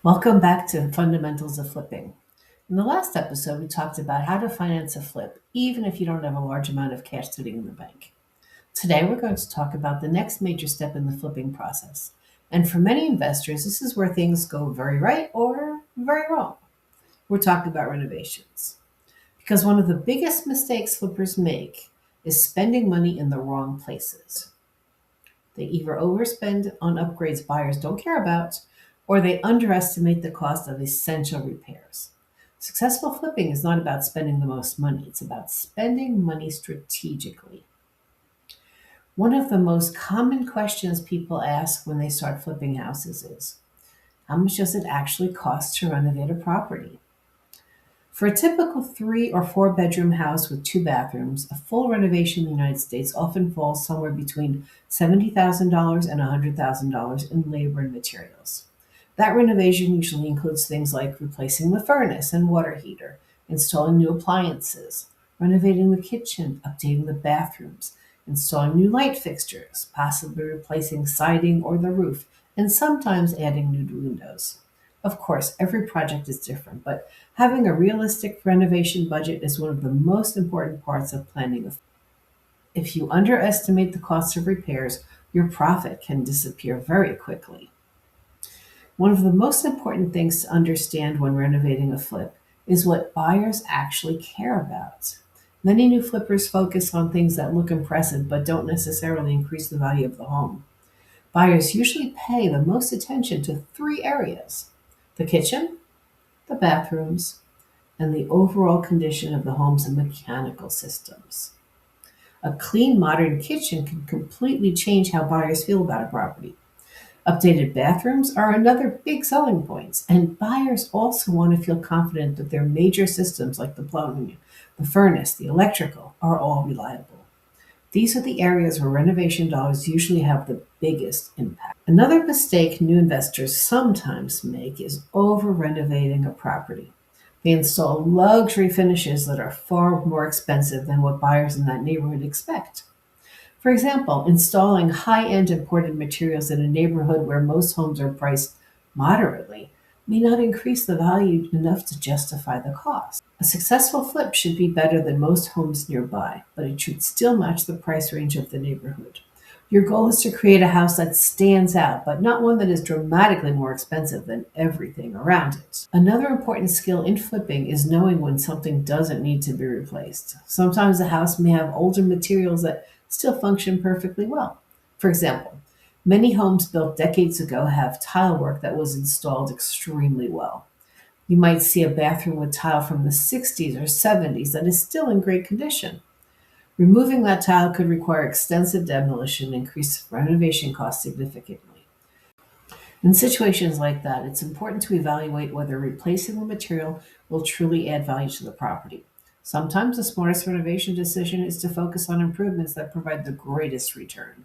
Welcome back to Fundamentals of Flipping. In the last episode, we talked about how to finance a flip, even if you don't have a large amount of cash sitting in the bank. Today, we're going to talk about the next major step in the flipping process. And for many investors, this is where things go very right or very wrong. We're talking about renovations. Because one of the biggest mistakes flippers make is spending money in the wrong places. They either overspend on upgrades buyers don't care about, or they underestimate the cost of essential repairs. Successful flipping is not about spending the most money, it's about spending money strategically. One of the most common questions people ask when they start flipping houses is, how much does it actually cost to renovate a property? For a typical 3 or 4 bedroom house with 2 bathrooms, a full renovation in the United States often falls somewhere between $70,000 and $100,000 in labor and materials. That renovation usually includes things like replacing the furnace and water heater, installing new appliances, renovating the kitchen, updating the bathrooms, installing new light fixtures, possibly replacing siding or the roof, and sometimes adding new windows. Of course, every project is different, but having a realistic renovation budget is one of the most important parts of planning. If you underestimate the cost of repairs, your profit can disappear very quickly. One of the most important things to understand when renovating a flip is what buyers actually care about. Many new flippers focus on things that look impressive but don't necessarily increase the value of the home. Buyers usually pay the most attention to three areas: the kitchen, the bathrooms, and the overall condition of the home's mechanical systems. A clean, modern kitchen can completely change how buyers feel about a property. Updated bathrooms are another big selling point, and buyers also want to feel confident that their major systems like the plumbing, the furnace, the electrical are all reliable. These are the areas where renovation dollars usually have the biggest impact. Another mistake new investors sometimes make is over renovating a property. They install luxury finishes that are far more expensive than what buyers in that neighborhood expect. For example, installing high end imported materials in a neighborhood where most homes are priced moderately may not increase the value enough to justify the cost. A successful flip should be better than most homes nearby, but it should still match the price range of the neighborhood. Your goal is to create a house that stands out, but not one that is dramatically more expensive than everything around it. Another important skill in flipping is knowing when something doesn't need to be replaced. Sometimes a house may have older materials that still function perfectly well. For example, many homes built decades ago have tile work that was installed extremely well. You might see a bathroom with tile from the 60s or 70s that is still in great condition. Removing that tile could require extensive demolition and increase renovation costs significantly. In situations like that, it's important to evaluate whether replacing the material will truly add value to the property. Sometimes the smartest renovation decision is to focus on improvements that provide the greatest return.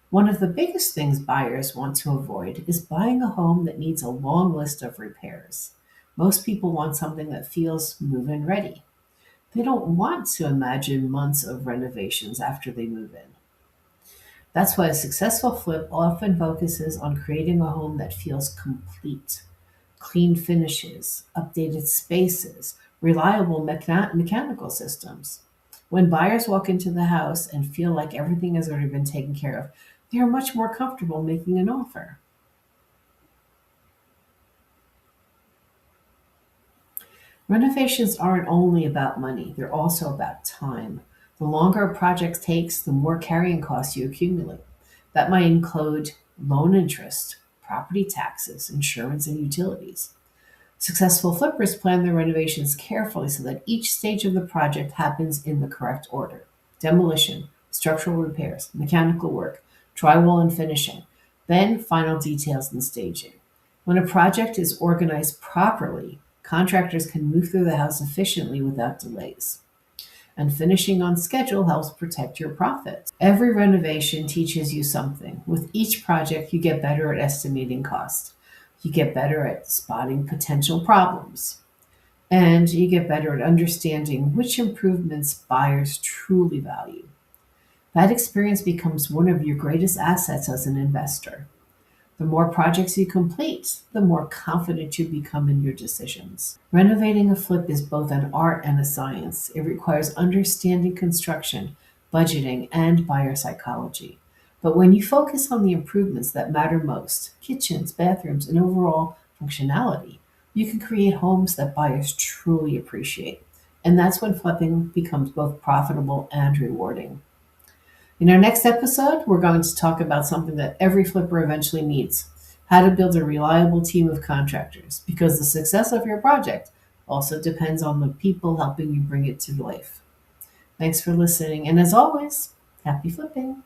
One of the biggest things buyers want to avoid is buying a home that needs a long list of repairs. Most people want something that feels move in ready. They don't want to imagine months of renovations after they move in. That's why a successful flip often focuses on creating a home that feels complete. Clean finishes, updated spaces, reliable mechanical systems. When buyers walk into the house and feel like everything has already been taken care of, they are much more comfortable making an offer. Renovations aren't only about money, they're also about time. The longer a project takes, the more carrying costs you accumulate. That might include loan interest, property taxes, insurance, and utilities. Successful flippers plan their renovations carefully so that each stage of the project happens in the correct order: demolition, structural repairs, mechanical work, drywall and finishing, then final details and staging. When a project is organized properly, contractors can move through the house efficiently without delays. And finishing on schedule helps protect your profits. Every renovation teaches you something. With each project, you get better at estimating cost. You get better at spotting potential problems. And you get better at understanding which improvements buyers truly value. That experience becomes one of your greatest assets as an investor. The more projects you complete, the more confident you become in your decisions. Renovating a flip is both an art and a science. It requires understanding construction, budgeting, and buyer psychology. But when you focus on the improvements that matter most, kitchens, bathrooms, and overall functionality, you can create homes that buyers truly appreciate. And that's when flipping becomes both profitable and rewarding. In our next episode, we're going to talk about something that every flipper eventually needs: how to build a reliable team of contractors, because the success of your project also depends on the people helping you bring it to life. Thanks for listening, and as always, happy flipping!